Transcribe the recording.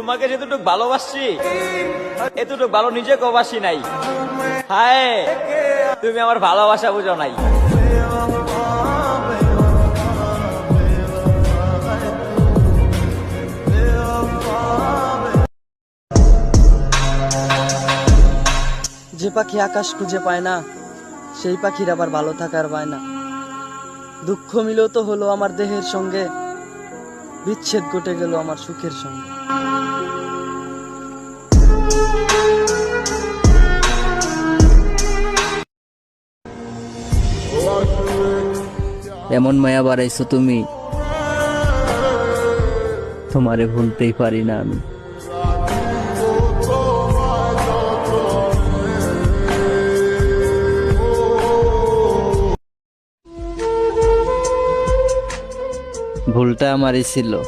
তোমাকে যেতটুক ভালোবাসছি এতটুক ভালো নিজেকে বাসি নাই। হায়, তুমি আমার ভালোবাসা বুঝো নাই। যে পাখি আকাশ খুঁজে পায় না সেই পাখির আবার ভালো থাকার পায় না। দুঃখ মিলত হলো আমার দেহের সঙ্গে, বিচ্ছেদ ঘটে গেল আমার সুখের সঙ্গে। এমন মায়া বাড়াইছো তুমি, তোমারে ভুলতেই পারি না আমি। ভুলটা আমারই ছিল।